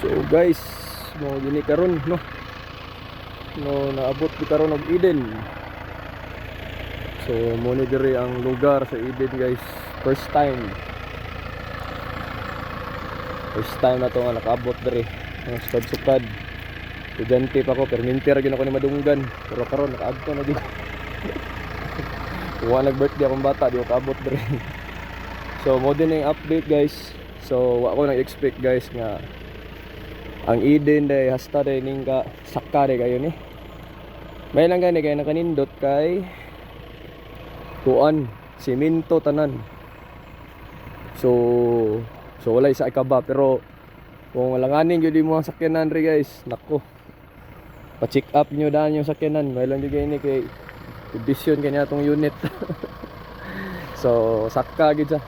So guys, mo gini karon no. No naabot bi karon og Eden. So mo ni diri ang lugar sa Eden guys. First time na to nga nakaabot diri. Ang sukad-sukad. Estudyante pa ko, perminter gyud ako ni madunggan. Pero karon nakaadto na gyud. Wa nag-birthday akong bata, di ako kaabot diri. So mo din ang update guys. So wa ko nag-expect guys nga ang Eden day hasta day ning ka sakka day kayo ni. May lang gani kay nakanindot kay kuan simento tanan. So wala isa ikaba pero kung walanganin gyud mo ang sakyanan ri guys, nako. Pa-check up nyo daan yung sakyanan. May lang gyud ni kay condition kanya tong unit. So sakka gyud sa.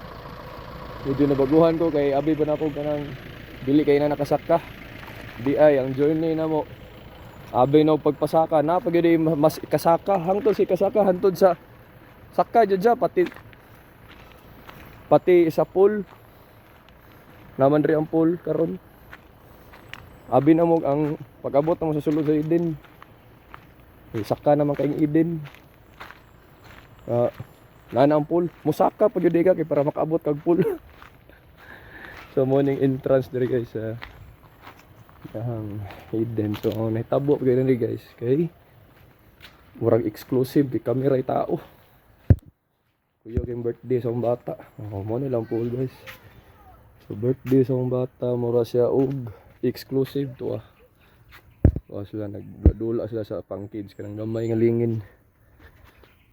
Medyo nabaguhan ko kay abi ba na ko kanang dili kay na nakasaka. Di ay ang journey na mo. Abi na pagpasaka na pag mas ikasaka hangtod si kasaka hangtod sa saka jud sa pati sa pool. Naman ri ang pool karon. Abi na mo ang pag-abot na mo sa sulod sa Eden. Saka naman kay Eden. Nana ang pool. Musaka pag yun ka kay para makaabot kag pool. So morning entrance diri guys sa ang Eden. So nahitabo gyud ni guys kay murag exclusive di camera tao. Kuya kay birthday sa akong bata. Mo ni lang pool guys. So birthday sa akong bata mura siya og exclusive to ah. Sila nagdula sila sa pang kids kanang gamay nga lingin.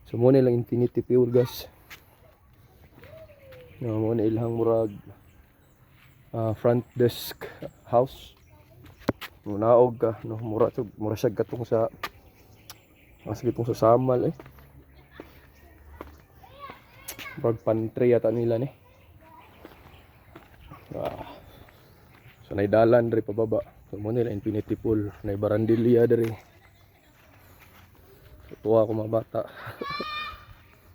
So mo ni lang infinity pool guys. Mo ni ilhang murag front desk house. Munaog ka no mura siya gatong sa gitong sa samal eh. Murag pantry yata nila ni. So nay dalan diri pababa. So mo nila infinity pool, nay barandilya diri. So, tuwa ko mga bata.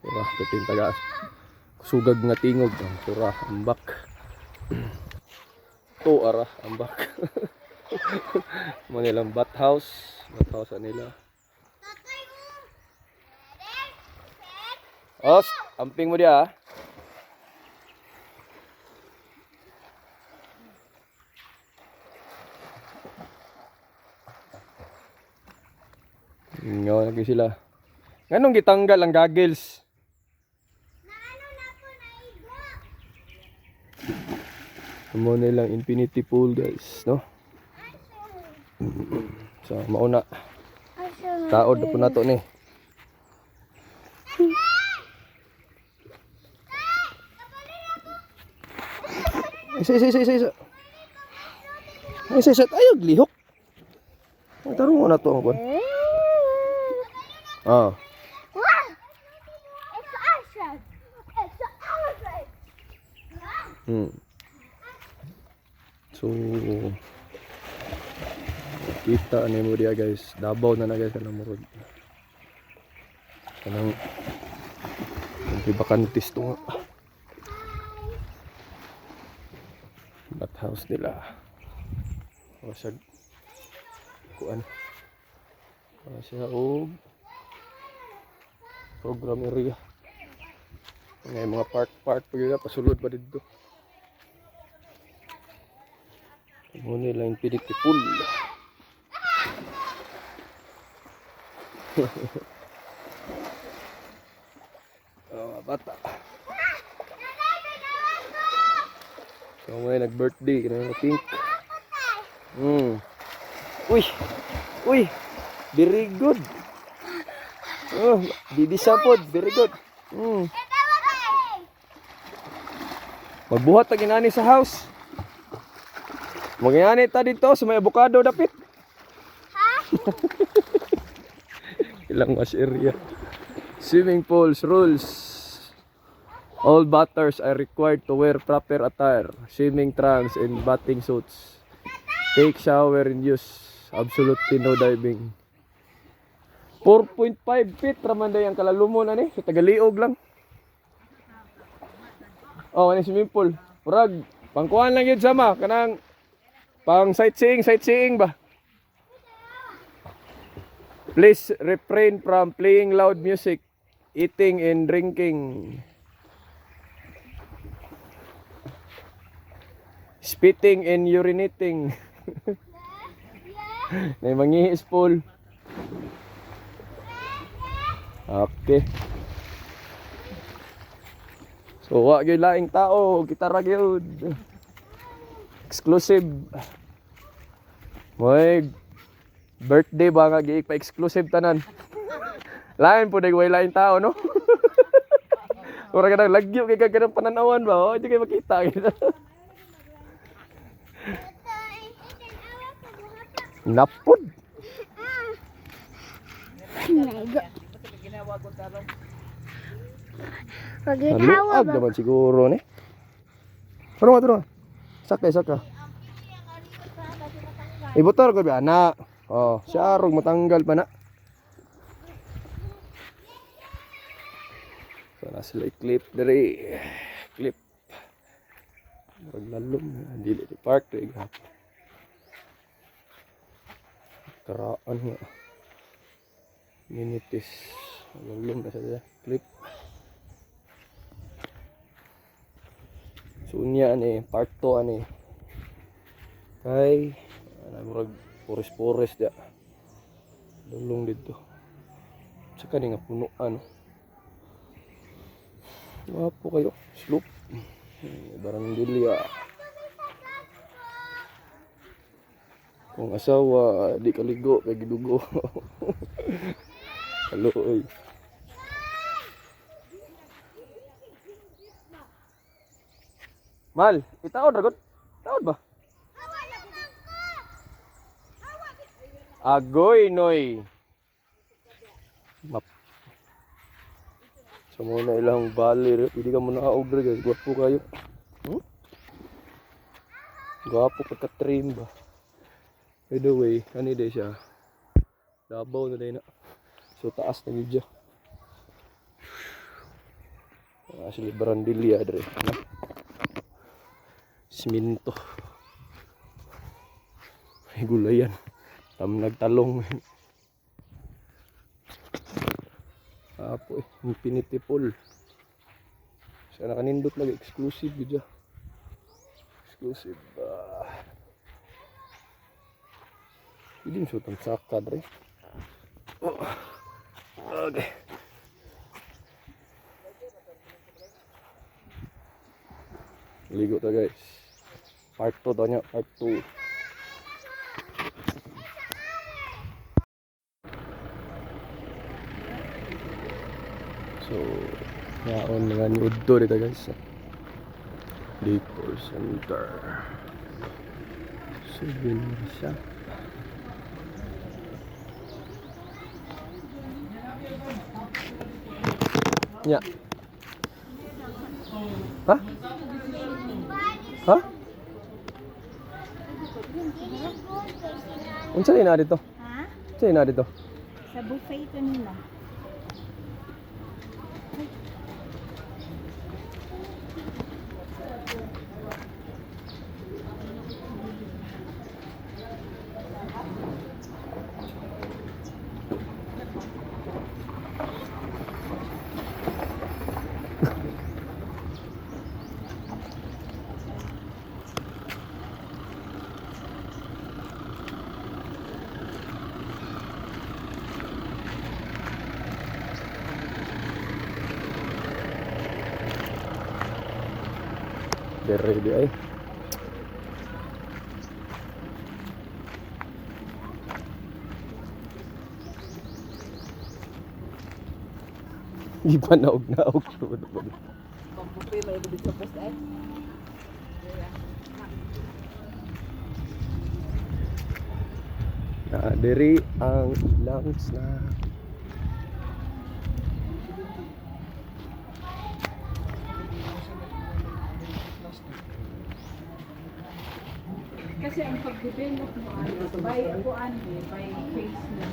Tura kating taga sugag nga tingog, tura ambak. To ara ambak. Mo nilang bat house nila. Os, amping mo dia. Ngaw lagi sila. Nganong gitanggal ang goggles? Mo nilang infinity pool guys, no? So mauna. Taod na po nato ni. Isa. Ayog lihok. Tarong mo na to ang kon. Oh. So kita ni mo dia guys, Davao na guys kanang murag. Kanang bakantis to nga. Bat house nila. O siya kuan. O siya og program area. May mga park pa yun pasulod pa dito. Muna lang infinity pool. Bata. So may nag-birthday na pink. Uy. Very good. Bibi sapod, very good. Magbuhat ta ginani sa house. Magyani ta dito sa may avocado dapit. Ha? Ilang mas area. Swimming pools rules. All bathers are required to wear proper attire, swimming trunks and bathing suits. Take shower and use absolutely no diving. 4.5 feet raman day ang kalalumon ani, sa Tagaliog lang. Oh, ani swimming pool. Murag pangkuhan lang yun sama kanang Pang sightseeing ba? Please refrain from playing loud music, eating and drinking, spitting and urinating. May mangihis Paul. Okay. So wa gyud laing tao, kita ra gyud. Exclusive. Moy birthday ba nga giik pa exclusive tanan. Lain po way laing tao no. Ora ka nang lagyo kay kag pananawan ba? Oh, di kay makita kita. Napod. Pagitawa ba? Naman siguro ni. Turun. Sakay. Ibutor ko ba anak? Oh, siya rog matanggal pa na. So na sila clip diri. Clip. Paglalom dili di park diri. Karaan nga. Minitis. Lalom na sa clip. Sunya ani, part 2 ani. Kay murag pores dia. Lulong dito. Sa kani nga puno ano. Wapo kayo, slope. Barangilya. Kung asawa, di kaligo, kay gidugo. Halo, oy. Mal, itaod ragot. Taod ba? Agoy noy. Map. So muna ilang bali, pwede ka muna ka-order guys. Gwapo kayo. Gwapo ka-trim ba? By the way, kanina siya. Dabaw na din na. So taas na yun dyan. Asli barandilya dre. Siminto. May gulayan. Nagtalong. Apo infinity pool. Sana kanindot lagi exclusive dyan. Exclusive. Hindi mo sutang saka dre. Oh. Okay. Ligo to guys. Part 2 to nya, part 2. So, naon nga ni Udto dito guys. Decor Center. Souvenir shop. Ya. Hah? Hah? Unsa na dito? Ha? Unsa na dito? Sa buffet ito nila. They're ready ay. Di pa naog. Buffet may ibig sa post ay. Diri ang ilang snack. Kasi ang pag-develop mo by face mo.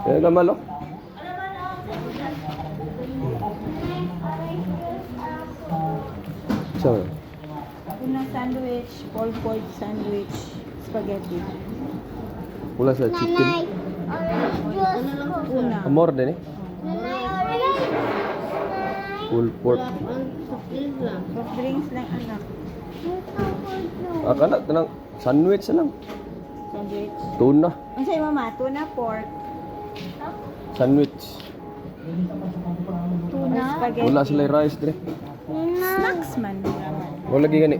Eh, naman, oh. So, Una sandwich, pulled pork sandwich, spaghetti. wala sa chicken. Una. Amor din eh. Full pork. Soft drinks lang anak. Akala, tanang sandwich na lang. Sandwich. Tuna. Ang sa'yo mama, tuna pork, Sandwich. tuna, spaghetti. Wala sila yung rice dire. Snacks man. Wala lagi gani.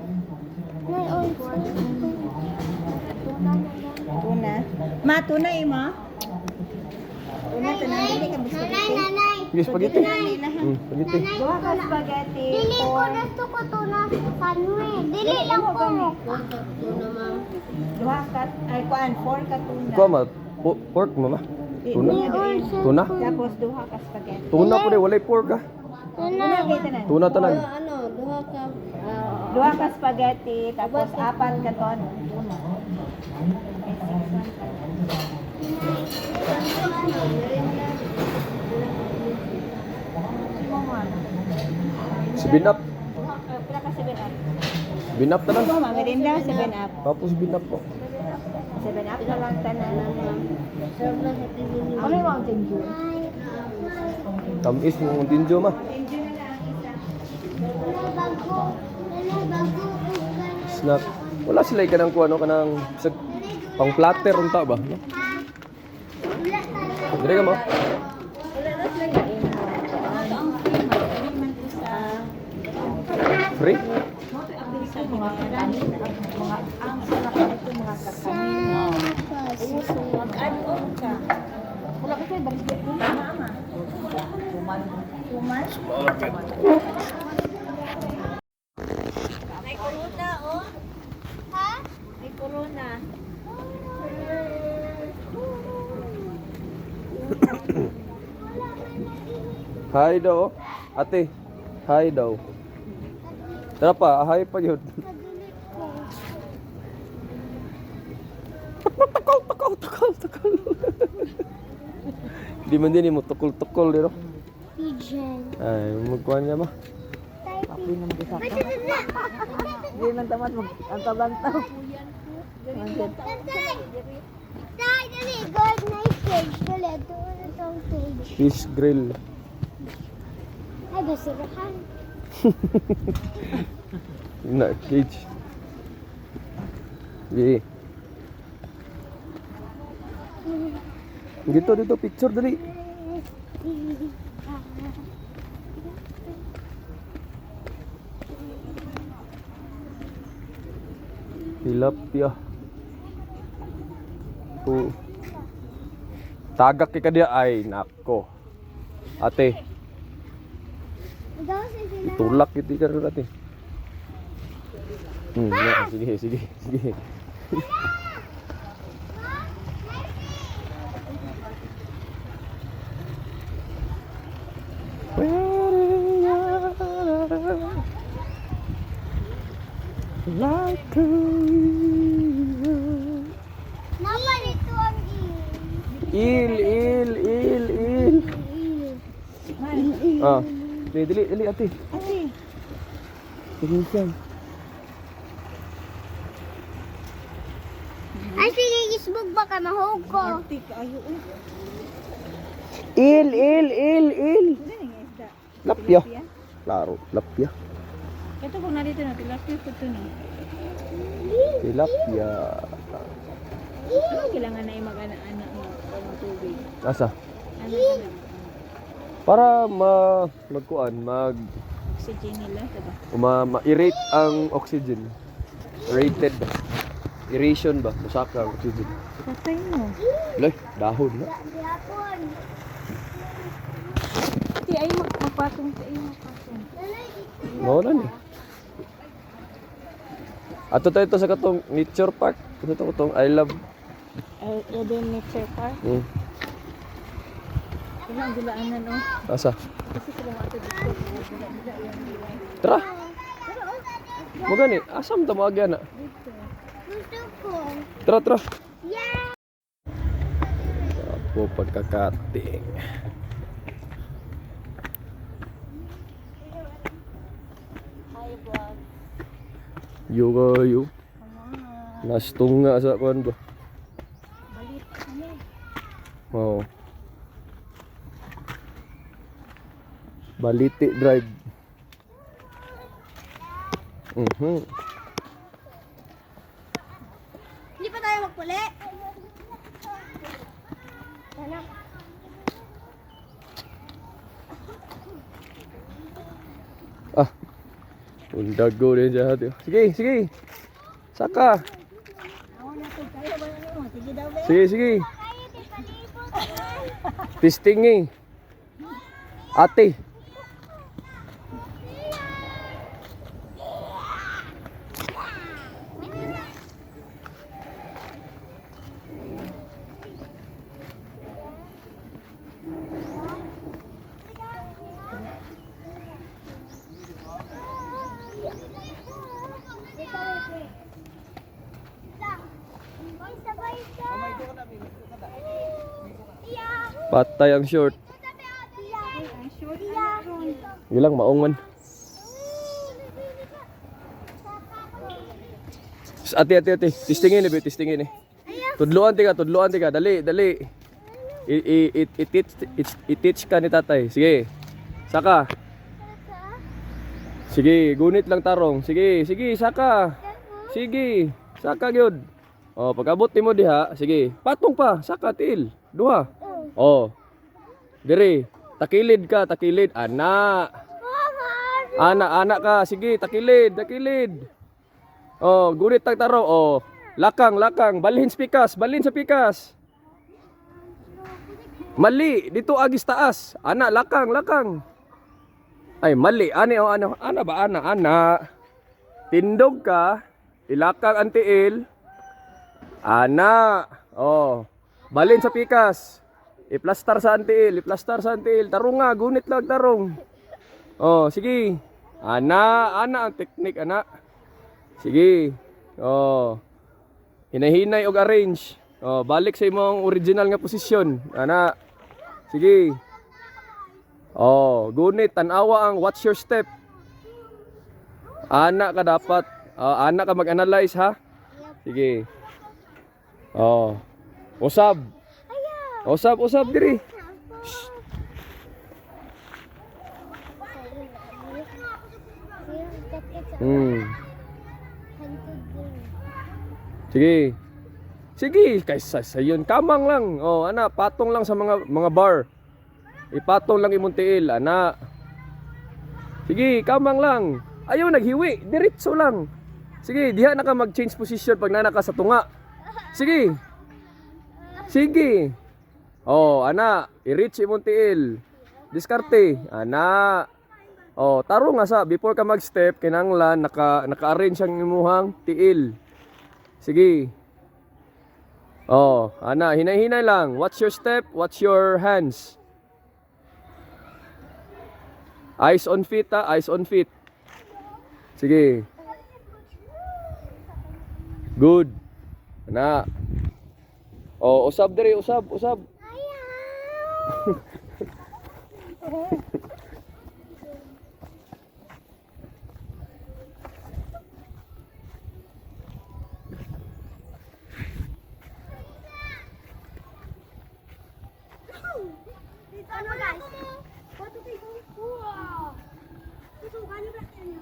Tuna. Ma, tuna eh ma. Tuna, tuna. Hindi ka spaghetti. Sige, spaghetti. Spaghetti. Dua ka spaghetti. Dili ko gusto ko tuna sandwich. Dili lang ko. Dua ka, ay kuan, 4 ka tuna. Kuha ma, pork mo ma. Tuna. Tuna. Tapos duha ka spaghetti. Tuna po rin, walay pork ah. Tuna kay tanan. Tuna tanan. Duha ka spaghetti, tapos 4 ka ton. Tuna. Binap. Pila ka 7 up. Binap tanan. Ito ma, merinda 7 up. Tapos binap po. 7 up na lang tanan. Ano yung Mountain Dew? Tamis mo ang tinjo ma. Snack. Wala sila kanang kuha no kanang pang platter unta ba? No? Dire ka mo. Wala na sila kain. Ito ang free man. Free man to sa Free? sa mga ang sarap ito mga kakanin. Mag-add on ka. Wala kasi baris ko na ama. Tuman. May corona oh. Ha? May corona. Hi daw. Ate. Hi daw. Tara pa, hi pa yun. Takal. Di man din mo tukol dito. Pigeon. Ay, magkuhan niya ba? Hindi man tamad ang tabantaw. Tay, dali. Good night cage. Dali. Doon na tong cage. Fish grill. Ay, basurahan. Na, cage. Di. Dito, picture dali. Tilapia. Oh. Tagak kay kadiya ay nako. Ate, Daw sa sila. tulak iti ka rin ate. Yeah, sige. Like a river. Mama, dito ang Il. Ah, dili ate. Ate, Sige siya. Ay, sige, isbog ba ka mahog ko? Arctic ayo uy. Il. Hindi nga isda. Lapya. Klaro, lapya. Ito kung narito na tilapia ko to no. Tilapia. Ano kailangan na mag-ana-ana mo pag tubig? Asa? Ana-ana. Para magkuan, Oxygen nila, diba? ma-irate ang oxygen. Rated. Aeration ba? Musaka ang oxygen. Patay mo. Loy, dahon na. Yapon. Ate, ay magpatong sa iyo. Magpatong. Mawala ni. Ato tayo ito sa katong nature park. Ito katong I love. Eden Nature Park. Kaya ang dilaanan, oh. Asa? Kasi sila mga ito dito. Tara. Mo gani, asam ta mo agya na. Dito. Gusto ko. Tara, tara. Yeah! Apo, pagkakating. Hi, vlog. Yo kayo. Come on. Nastunga sa kuan ba? Balit. Ano? Oo. Baliti Drive. Hindi pa tayo magpuli. Ano? Ah. Undago din siya. Sige, sige. Saka. Ako na to. Kaya ba ano? Sige daw, be. Sige, sige. Tayo di palibot. Testing eh. Ate. Patay ang short. Ilang maong man. Ate. Testingin eh, testingin eh. Tudloan tika, dali. I-teach ka ni tatay. Sige. Saka. Sige, gunit lang tarong. Sige, saka. Sige, saka gyud. Oh, pag-abot nimo diha, sige. Patong pa, saka til. Duha. Oh. Dire, takilid ka. Ana ka. Sige, takilid. Oh, gunit tag taro. Oh, lakang. Balhin sa pikas. Mali, dito agis taas. Ana, lakang. Ay, mali. Ana ba? Ana. Tindog ka. Ilakang ang tiil. Ana. Oh. Balin sa pikas. Iplastar sa antiil. Tarong nga. Gunit lang tarong. Oh, sige. Ana ang teknik, ana. Sige. Oh. Hinahinay og arrange. Oh, balik sa imong original nga posisyon. Ana. Sige. Oh, gunit tanawa ang what's your step. Ana ka dapat. Ana ka mag-analyze ha. Sige. Oh. Usab diri. Sige, kaysa sayon kamang lang. Oh, ana, patong lang sa mga bar. Ipatong lang imong tiil, ana. Sige, kamang lang. Ayaw naghiwi, diretso lang. Sige, diha na ka mag-change position pag nana ka sa tunga. Sige. Oh, ana, i-reach imong tiil. Diskarte, ana. Oh, taro nga sa before ka mag-step kinahanglan naka-arrange ang imuhang tiil. Sige. Oh, ana, hinay-hinay lang. What's your step? What's your hands? Eyes on feet ha, eyes on feet. Sige. Good. Ana. Oh, usab diri, usab. Ano guys? Foto tayo. Wow. Ito kanyo ba yan?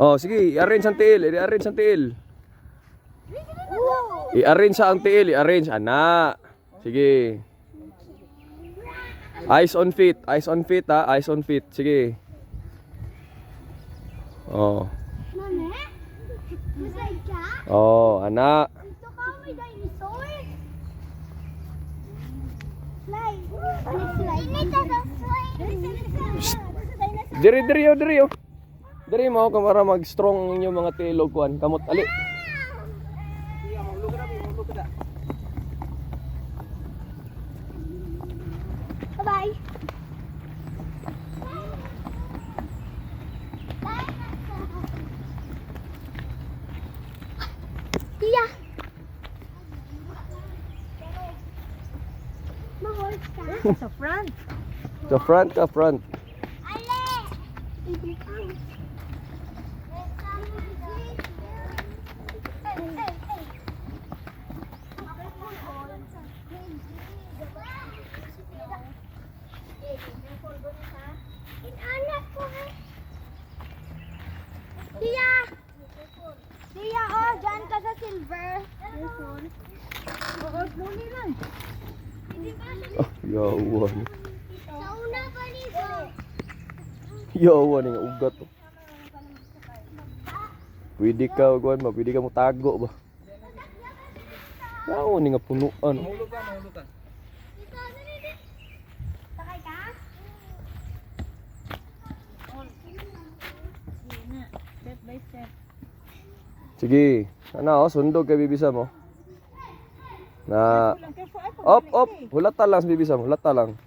Oh, sige, i-arrange ang tiil, I-arrange sa ang tiil, ana. Sige. Eyes on feet ha, eyes on feet. Sige. Oh. Mami? Masay ka? Oh, ana. Gusto ka may dinosaur? Slide. Slide. Ini dinosaur. Diri oh. Diri mo kamara mag-strong ang inyong mga tilog kuan. Kamot ali. Bye-bye. Yeah. Mahol ka. Sa front. Sa front ka, front. Ale! Inanak ko eh. Tia! Tia, oh, dyan ka sa silver. Oo, slowly lang. Ah, yawan. Sa una pa nito. Yawan nga ugat oh. Pwede ka kuan ba? Pwede ka mo tago ba? Yawan nga punuan. Sakay ka? Step by step. Sige. Ano oh, sundog kay bibisa mo. Na Careful, ay, op. Hulata lang sa bibisa mo, hulata lang.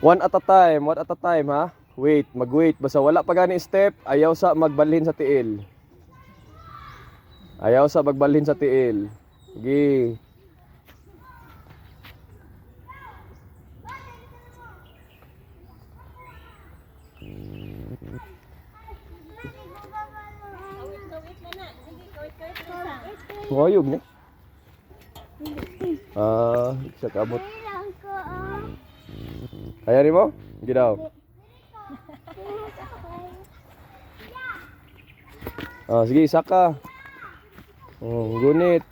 One at a time ha. Wait, mag-wait. Basta wala pa gani step, ayaw sa magbalhin sa tiil. Ayaw sa magbalhin sa tiil. Sige. Ngoyog ni. Sa kabot. Kailang ko, oh. Kaya rin mo? Hindi daw. Sige, saka. Gunit.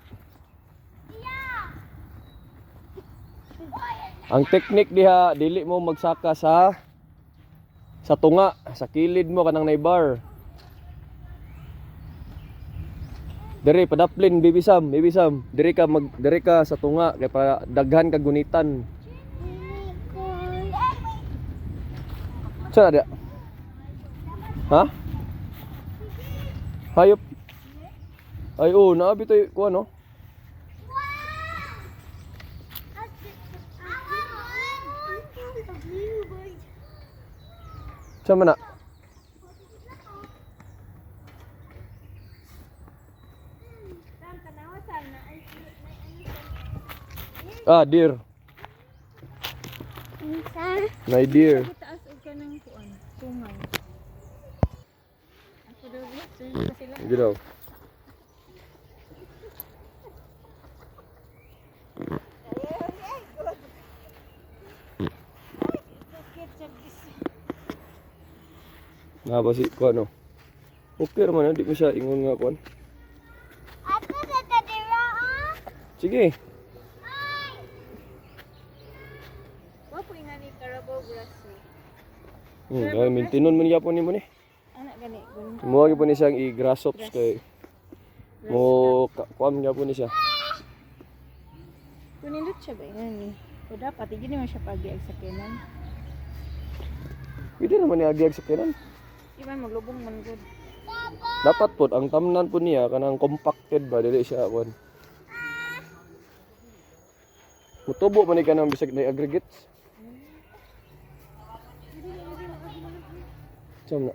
Ang teknik diha, dili mo magsaka sa tunga, sa kilid mo kanang naibar. Diri padaplin bibisam. Diri ka sa tunga kay para daghan ka gunitan. Saan ada? Ha? Hayop. Ay oh, naabi tayo ko ano? Saan man na? Deer. Nay deer. Taas og kanang kuan, tungay. Ako daw sir pa sila. Sige daw. Nga ba si ko ano? Okay naman, hindi mo siya ingon nga kuan. Ako sa kadira, ah. Sige. Wa po ina ni Carabao grass. Dahil mintinon mo niya po ni mo ni. Anak gani gun. Muha po ni siyang i-grasshopes kay mo kuam niya po ni siya. Kunindot siya ba ngani? O dapat hindi naman siya pagiag sa kenan. Pwede naman ni agiag sa kinan. Iban maglubong man gud. Dapat po ang tamnan po niya kanang compacted ba dili siya kuan. Mutubo man ni kanang bisag na aggregates. Saan na?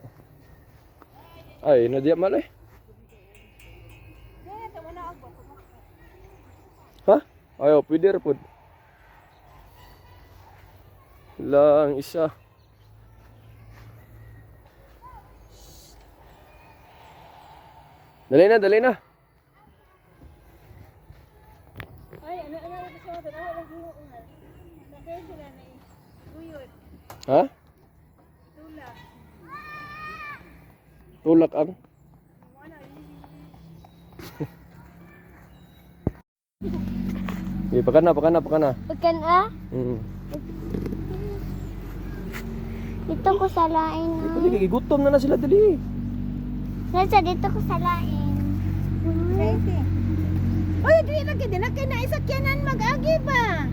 Ay, nadya malay. Ha? Ayaw, pwede rin po. Lang isa. Dali na. Ay, ano siya tanaw lang himo ungal. Sakay sila na guyod, Ha? tulak. Tulak ang. Okay, pakana. Bukan, ah. Dito ko sa lain, ah. Dali, gutom na sila dali. Nasa dito ko sa lain. Safety. Oy, dili lagi din kay na isakyanan mag-agi ba?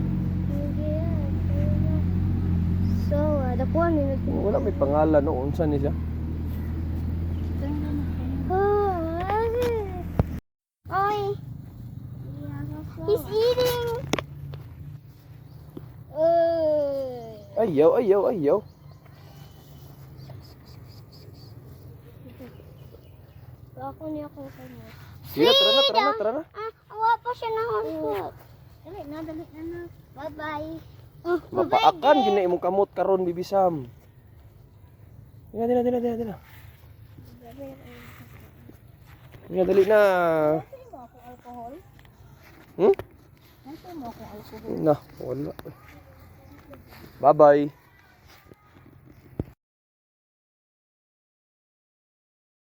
So, Kadakuan ni nag. Wala may pangalan no unsa ni siya. Oy. He's eating. Ayaw, ayaw, ayaw. Ako niya ako kanya. Sige, tara na, tara na, tara na. Awa pa siya na hotspot. Dali na. Bye-bye. Mapaakan gina imong kamot karon bibisam. Dina. Dina dali na. Ano mo akong alcohol? Hmm? Ano mo akong alcohol? Na, wala. Bye-bye.